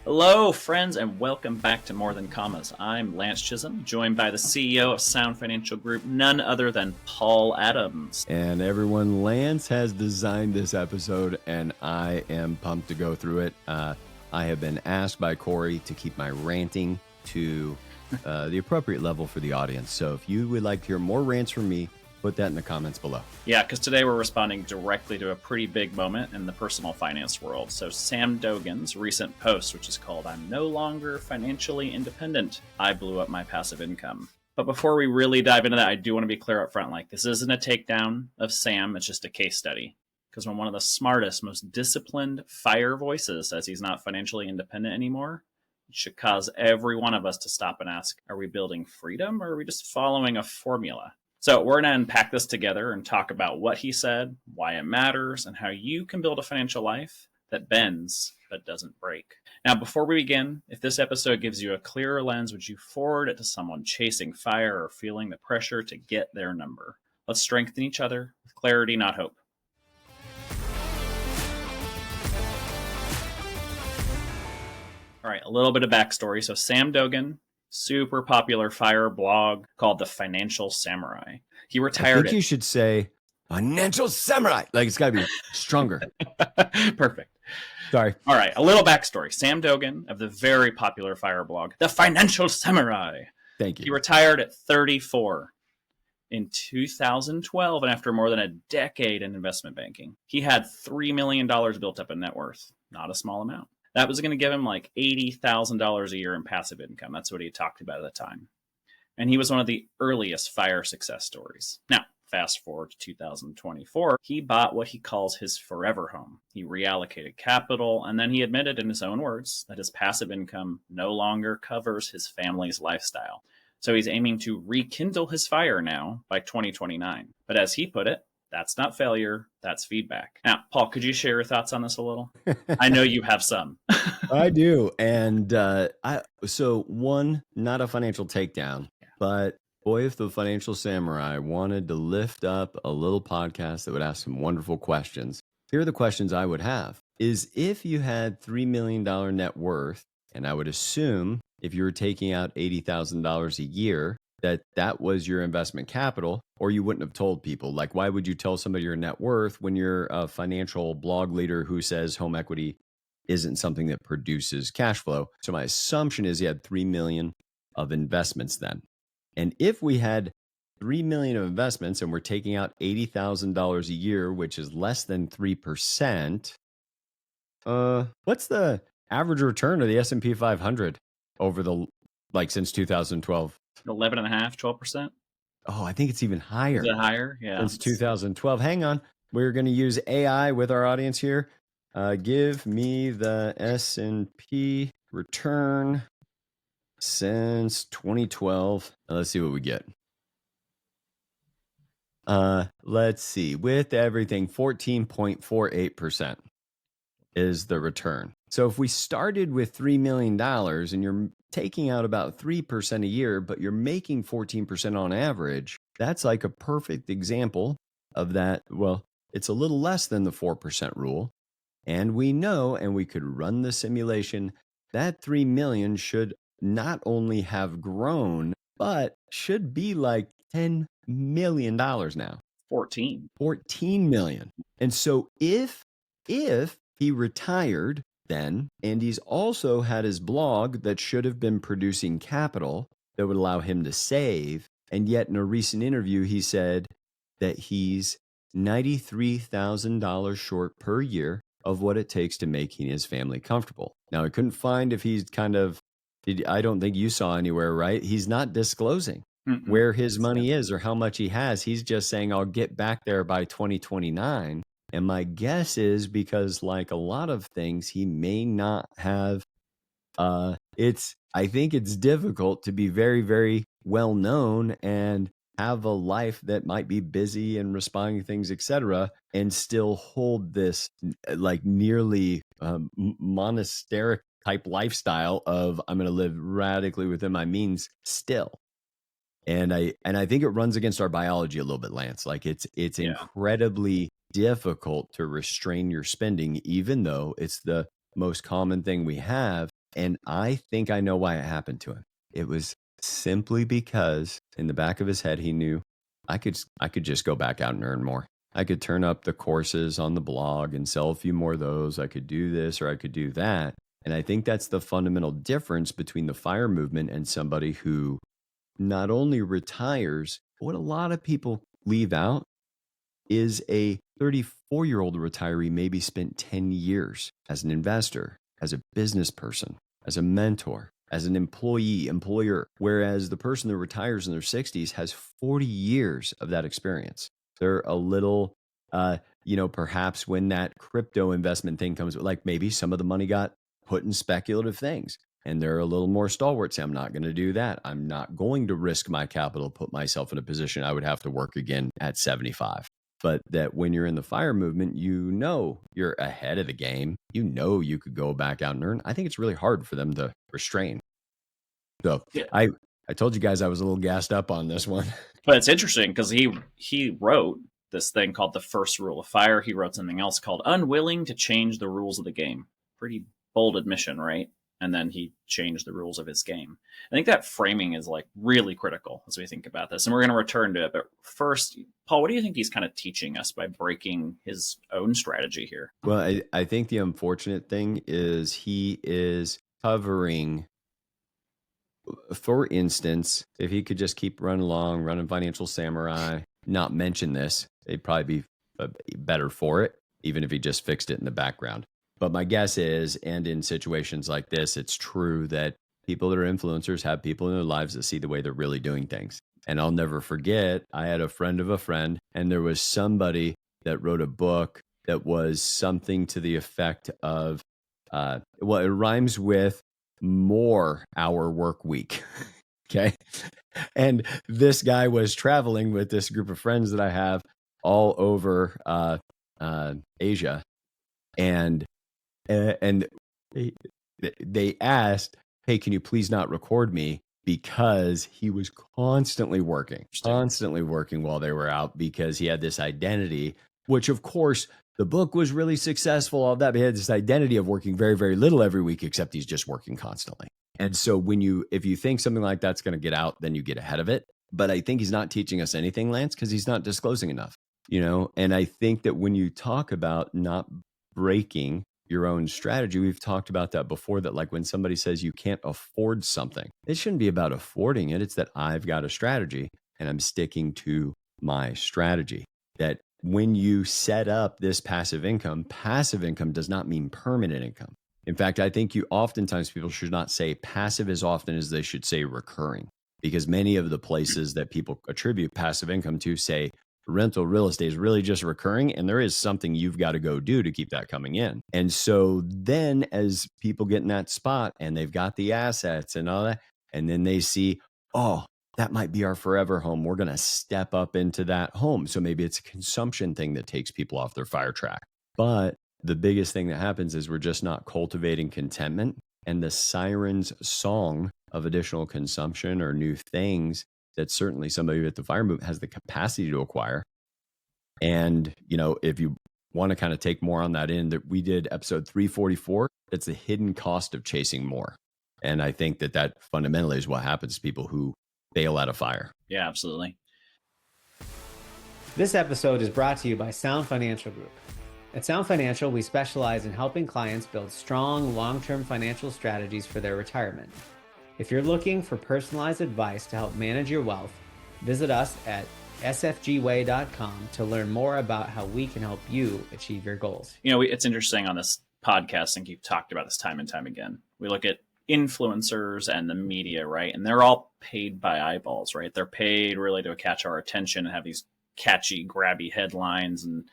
Hello, friends, and welcome back to More Than Commas. I'm Lance Chisholm, joined by the CEO of Sound Financial Group, none other than Paul Adams. And everyone, Lance has designed this episode, and I am pumped to go through it. I have been asked by Corey to keep my ranting to the appropriate level for the audience. So if you would like to hear more rants from me, put that in the comments below. Yeah, because today we're responding directly to a pretty big moment in the personal finance world. So Sam Dogen's recent post, which is called "I'm no longer financially independent. I blew up my passive income." But before we really dive into that, I do want to be clear up front. Like, this isn't a takedown of Sam. It's just a case study. Because when one of the smartest, most disciplined fire voices says he's not financially independent anymore, it should cause every one of us to stop and ask, are we building freedom or are we just following a formula? So we're going to unpack this together and talk about what he said, why it matters, and how you can build a financial life that bends but doesn't break. Now, before we begin, if this episode gives you a clearer lens, would you forward it to someone chasing fire or feeling the pressure to get their number? Let's strengthen each other with clarity, not hope. All right, a little bit of backstory. So Sam Dogen, super popular fire blog called The Financial Samurai. He retired. I think you should say Financial Samurai. Like, it's got to be stronger. Perfect. Sorry. All right, a little backstory. Sam Dogen of the very popular fire blog, The Financial Samurai. Thank you. He retired at 34 in 2012, and after more than a decade in investment banking. He had $3 million built up in net worth. Not a small amount. That was going to give him like $80,000 a year in passive income. That's what he talked about at the time. And he was one of the earliest fire success stories. Now, fast forward to 2024, he bought what he calls his forever home. He reallocated capital, and then he admitted in his own words that his passive income no longer covers his family's lifestyle. So he's aiming to rekindle his fire now by 2029. But as he put it, that's not failure, that's feedback. Now, Paul, could you share your thoughts on this a little? I know you have some. I do. And one, not a financial takedown, but boy, if the Financial Samurai wanted to lift up a little podcast that would ask some wonderful questions, here are the questions I would have. Is if you had $3 million net worth, and I would assume if you were taking out $80,000 a year, that was your investment capital, or you wouldn't have told people. Like, why would you tell somebody your net worth when you're a financial blog leader who says home equity isn't something that produces cash flow? So my assumption is you had 3 million of investments then. And if we had 3 million of investments and we're taking out $80,000 a year, which is less than 3%, what's the average return of the S&P 500 over since 2012? 11.5%, 12%. Oh, I think it's even higher. Is it higher? Yeah. Since 2012. Hang on. We're going to use AI with our audience here. Give me the S&P return since 2012. Let's see what we get. Let's see. With everything, 14.48% is the return. So if we started with $3 million and you're taking out about 3% a year, but you're making 14% on average, that's like a perfect example of that. Well, it's a little less than the 4% rule. And we know, and we could run the simulation, that 3 million should not only have grown, but should be like $10 million now. 14 million. And so if he retired then, and he's also had his blog that should have been producing capital that would allow him to save, and yet in a recent interview, he said that he's $93,000 short per year of what it takes to making his family comfortable. Now, I couldn't find if he's I don't think you saw anywhere, right? He's not disclosing where his money is or how much he has. He's just saying, I'll get back there by 2029. And my guess is because, like a lot of things, he may not have. I think it's difficult to be very, very well known and have a life that might be busy and responding to things, etc., and still hold this like nearly monasteric type lifestyle of I'm going to live radically within my means still. And I think it runs against our biology a little bit, Lance. Like it's incredibly difficult to restrain your spending, even though it's the most common thing we have. And I think I know why it happened to him. It was simply because in the back of his head, he knew I could just go back out and earn more. I could turn up the courses on the blog and sell a few more of those. I could do this or I could do that. And I think that's the fundamental difference between the FIRE movement and somebody who not only retires, but what a lot of people leave out is a 34-year-old retiree maybe spent 10 years as an investor, as a business person, as a mentor, as an employee, employer, whereas the person that retires in their 60s has 40 years of that experience. They're a little, perhaps when that crypto investment thing comes, like maybe some of the money got put in speculative things and they're a little more stalwart. Say, I'm not going to do that. I'm not going to risk my capital, put myself in a position I would have to work again at 75. But that when you're in the FIRE movement, you're ahead of the game. You could go back out and earn. I think it's really hard for them to restrain. So Yeah. I told you guys I was a little gassed up on this one. But it's interesting because he wrote this thing called The First Rule of FIRE. He wrote something else called Unwilling to Change the Rules of the Game. Pretty bold admission, right? And then he changed the rules of his game. I think that framing is like really critical as we think about this. And we're going to return to it. But first, Paul, what do you think he's kind of teaching us by breaking his own strategy here? Well, I think the unfortunate thing is he is covering, for instance, if he could just keep running Financial Samurai, not mention this, they'd probably be better for it, even if he just fixed it in the background. But my guess is, and in situations like this, it's true that people that are influencers have people in their lives that see the way they're really doing things. And I'll never forget, I had a friend of a friend, and there was somebody that wrote a book that was something to the effect of, it rhymes with more hour work week. Okay. And this guy was traveling with this group of friends that I have all over Asia. And they asked, hey, can you please not record me? Because he was constantly working while they were out, because he had this identity, which of course the book was really successful, all that, but he had this identity of working very, very little every week, except he's just working constantly. And so if you think something like that's going to get out, then you get ahead of it. But I think he's not teaching us anything, Lance, because he's not disclosing enough, and I think that when you talk about not breaking your own strategy, we've talked about that before, that like when somebody says you can't afford something, it shouldn't be about affording it. It's that I've got a strategy and I'm sticking to my strategy. That when you set up this passive income does not mean permanent income. In fact, I think oftentimes people should not say passive as often as they should say recurring, because many of the places that people attribute passive income to say rental real estate is really just recurring, and there is something you've got to go do to keep that coming in. And so then as people get in that spot and they've got the assets and all that, and then they see, oh, that might be our forever home, we're going to step up into that home. So maybe it's a consumption thing that takes people off their FIRE track. But the biggest thing that happens is we're just not cultivating contentment, and the siren's song of additional consumption or new things that certainly somebody with the FIRE movement has the capacity to acquire. And, if you want to kind of take more on that in, that we did episode 344, it's the hidden cost of chasing more. And I think that fundamentally is what happens to people who fail out of FIRE. Yeah, absolutely. This episode is brought to you by Sound Financial Group. At Sound Financial, we specialize in helping clients build strong, long-term financial strategies for their retirement. If you're looking for personalized advice to help manage your wealth, visit us at sfgway.com to learn more about how we can help you achieve your goals. It's interesting on this podcast, and you've talked about this time and time again. We look at influencers and the media, right? And they're all paid by eyeballs, right? They're paid really to catch our attention and have these catchy, grabby headlines and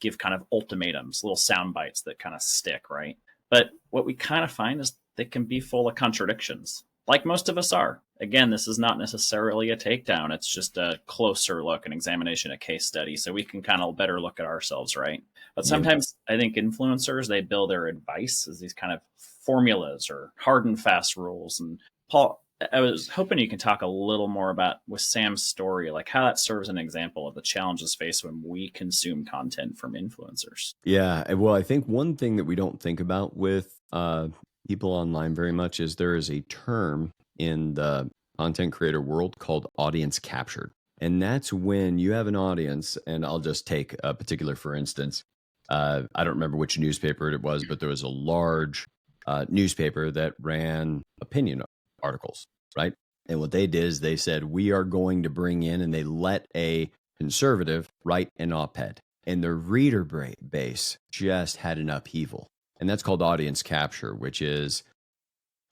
give kind of ultimatums, little sound bites that kind of stick, right? But what we kind of find is they can be full of contradictions, like most of us are. Again, this is not necessarily a takedown. It's just a closer look, an examination, a case study, so we can kind of better look at ourselves, right? But sometimes I think influencers, they bill their advice as these kind of formulas or hard and fast rules. And Paul, I was hoping you can talk a little more about, with Sam's story, like how that serves an example of the challenges faced when we consume content from influencers. Yeah. Well, I think one thing that we don't think about with people online very much is there is a term in the content creator world called audience captured. And that's when you have an audience, and I'll just take a particular, for instance, I don't remember which newspaper it was, but there was a large newspaper that ran opinion articles, right? And what they did is they said, we are going to bring in, and they let a conservative write an op-ed. And the reader base just had an upheaval. And that's called audience capture, which is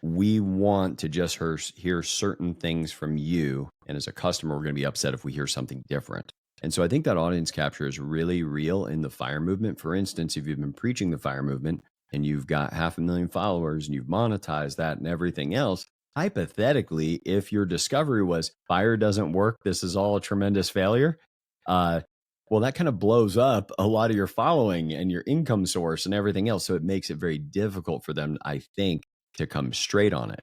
we want to just hear certain things from you. And as a customer, we're going to be upset if we hear something different. And so I think that audience capture is really real in the FIRE movement. For instance, if you've been preaching the FIRE movement and you've got 500,000 followers and you've monetized that and everything else, hypothetically, if your discovery was FIRE doesn't work, this is all a tremendous failure, well, that kind of blows up a lot of your following and your income source and everything else. So it makes it very difficult for them, I think, to come straight on it.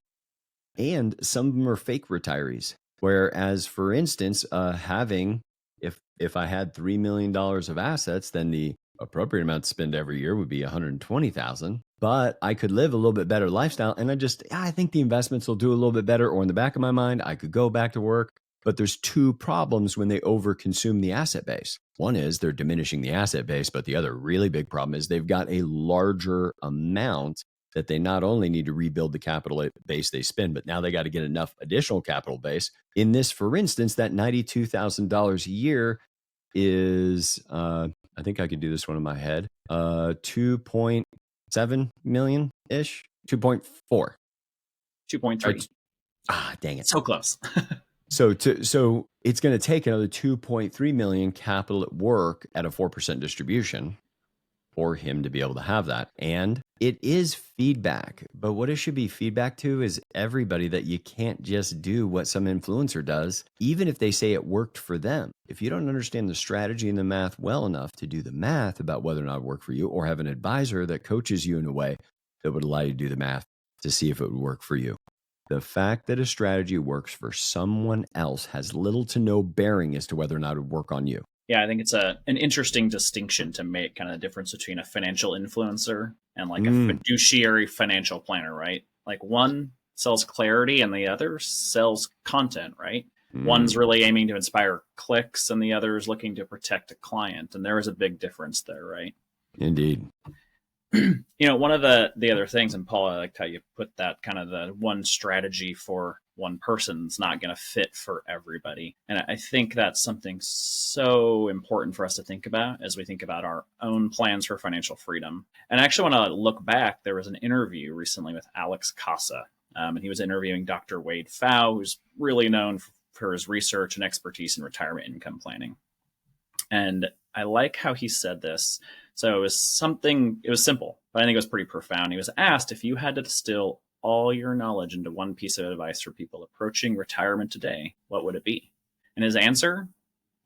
And some of them are fake retirees. Whereas, for instance, if I had $3 million of assets, then the appropriate amount to spend every year would be $120,000. But I could live a little bit better lifestyle. And I think the investments will do a little bit better. Or in the back of my mind, I could go back to work. But there's two problems when they overconsume the asset base. One is they're diminishing the asset base, but the other really big problem is they've got a larger amount that they not only need to rebuild the capital base they spend, but now they got to get enough additional capital base. In this, for instance, that $92,000 a year is, I think I could do this one in my head, 2.7 million-ish, 2.4. 2.3. Dang it. So close. So it's going to take another 2.3 million capital at work at a 4% distribution for him to be able to have that. And it is feedback. But what it should be feedback to is everybody, that you can't just do what some influencer does, even if they say it worked for them. If you don't understand the strategy and the math well enough to do the math about whether or not it worked for you, or have an advisor that coaches you in a way that would allow you to do the math to see if it would work for you. The fact that a strategy works for someone else has little to no bearing as to whether or not it would work on you. Yeah, I think it's an interesting distinction to make, kind of the difference between a financial influencer and like a fiduciary financial planner, right? Like one sells clarity and the other sells content, right? One's really aiming to inspire clicks and the other is looking to protect a client. And there is a big difference there, right? Indeed. One of the other things, and Paul, I liked how you put that, kind of the one strategy for one person's not going to fit for everybody. And I think that's something so important for us to think about as we think about our own plans for financial freedom. And I actually want to look back. There was an interview recently with Alex Casa, and he was interviewing Dr. Wade Pfau, who's really known for his research and expertise in retirement income planning. And I like how he said this. So it was simple, but I think it was pretty profound. He was asked, if you had to distill all your knowledge into one piece of advice for people approaching retirement today, what would it be? And his answer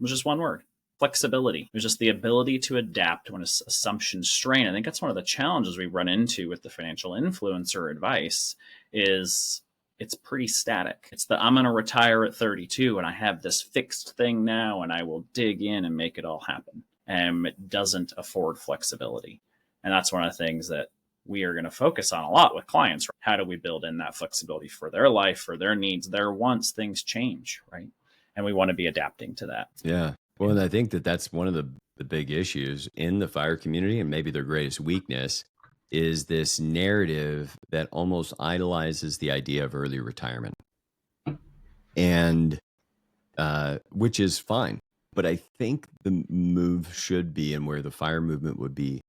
was just one word: flexibility. It was just the ability to adapt when assumptions strain. I think that's one of the challenges we run into with the financial influencer advice is it's pretty static. It's I'm going to retire at 32 and I have this fixed thing now and I will dig in and make it all happen. And it doesn't afford flexibility. And that's one of the things that we are going to focus on a lot with clients. How do we build in that flexibility for their life, for their needs, their wants? Things change, right? And we want to be adapting to that. Yeah. Well, and I think that's one of the big issues in the FIRE community, and maybe their greatest weakness, is this narrative that almost idolizes the idea of early retirement. And which is fine. But I think the move should be, and where the FIRE movement would be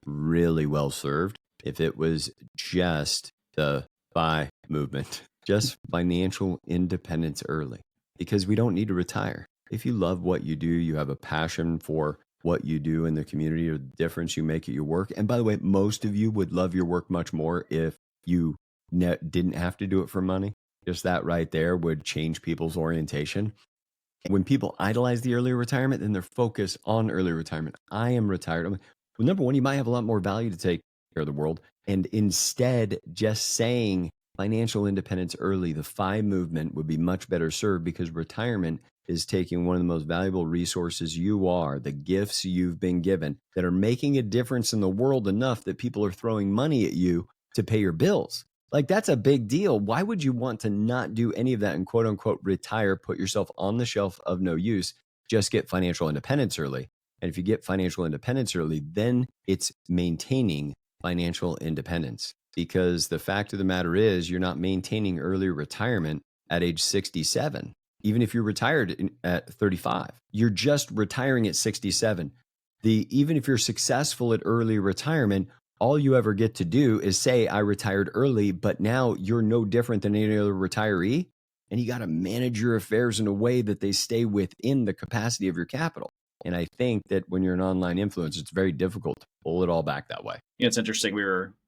really well served, if it was just the FI movement, just financial independence early, because we don't need to retire. If you love what you do, you have a passion for what you do in the community, or the difference you make at your work. And by the way, most of you would love your work much more if you didn't have to do it for money. Just that right there would change people's orientation. When people idolize the early retirement, then they're focused on early retirement. I am retired. Well, number one, you might have a lot more value to take care of the world. And instead, just saying financial independence early, the FI movement would be much better served, because retirement is taking one of the most valuable resources you are, the gifts you've been given that are making a difference in the world enough that people are throwing money at you to pay your bills. Like, that's a big deal. Why would you want to not do any of that and quote unquote retire, put yourself on the shelf of no use, just get financial independence early? And if you get financial independence early, then it's maintaining financial independence. Because the fact of the matter is, you're not maintaining early retirement at age 67. Even if you're retired at 35, you're just retiring at 67. Even if you're successful at early retirement, all you ever get to do is say, I retired early, but now you're no different than any other retiree. And you got to manage your affairs in a way that they stay within the capacity of your capital. And I think that when you're an online influencer, it's very difficult to pull it all back that way. Yeah, it's interesting.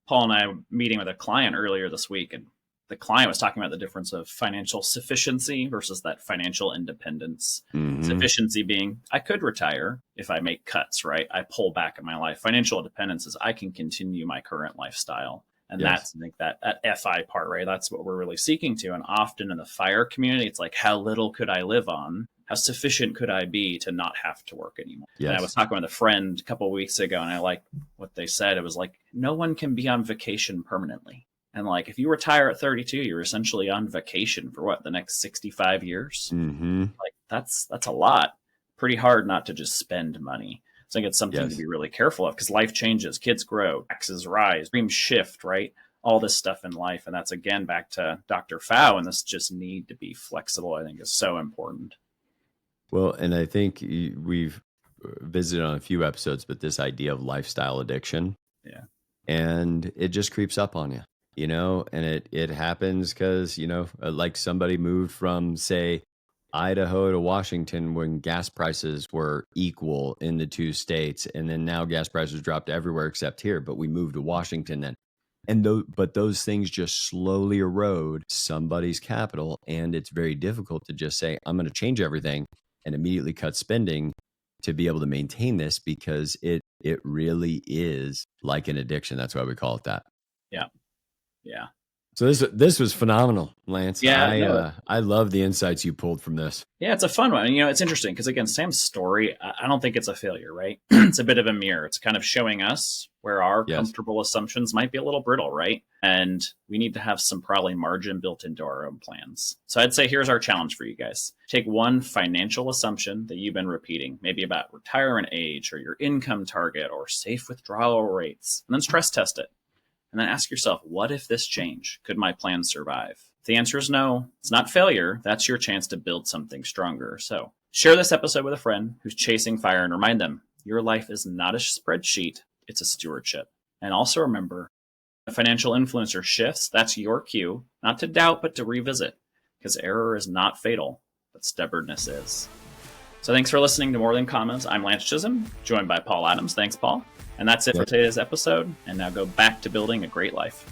Paul and I meeting with a client earlier this week, and the client was talking about the difference of financial sufficiency versus that financial independence. Mm-hmm. Sufficiency being, I could retire if I make cuts, right? I pull back in my life. Financial independence is I can continue my current lifestyle. And that's, I think, that FI part, right? That's what we're really seeking to. And often in the FIRE community, it's like, how little could I live on? How sufficient could I be to not have to work anymore? Yes. And I was talking with a friend a couple of weeks ago, and I like what they said. It was like, no one can be on vacation permanently. And like, if you retire at 32, you're essentially on vacation for the next 65 years? Mm-hmm. Like, that's a lot. Pretty hard not to just spend money. So I think it's something to be really careful of, because life changes, kids grow, taxes rise, dreams shift, right? All this stuff in life. And that's, again, back to Dr. Pfau, and this just need to be flexible, I think, is so important. Well, and I think we've visited on a few episodes, but this idea of lifestyle addiction, and it just creeps up on you, and it happens because, like somebody moved from, say, Idaho to Washington when gas prices were equal in the two states. And then now gas prices dropped everywhere except here, but we moved to Washington then. But those things just slowly erode somebody's capital. And it's very difficult to just say, I'm going to change everything and immediately cut spending to be able to maintain this, because it really is like an addiction. That's why we call it that. Yeah. Yeah. So this was phenomenal, Lance. Yeah, I love the insights you pulled from this. Yeah, it's a fun one. And, it's interesting because, again, Sam's story, I don't think it's a failure, right? It's a bit of a mirror. It's kind of showing us where our comfortable assumptions might be a little brittle, right? And we need to have some probably margin built into our own plans. So I'd say here's our challenge for you guys. Take one financial assumption that you've been repeating, maybe about retirement age or your income target or safe withdrawal rates, and then stress test it. And then ask yourself, what if this change? Could my plan survive? If the answer is no, it's not failure. That's your chance to build something stronger. So share this episode with a friend who's chasing FIRE and remind them your life is not a spreadsheet. It's a stewardship. And also remember, a financial influencer shifts. That's your cue, not to doubt, but to revisit, because error is not fatal, but stubbornness is. So thanks for listening to More Than Commas. I'm Lance Chisholm, joined by Paul Adams. Thanks, Paul. And that's it for today's episode. And now go back to building a great life.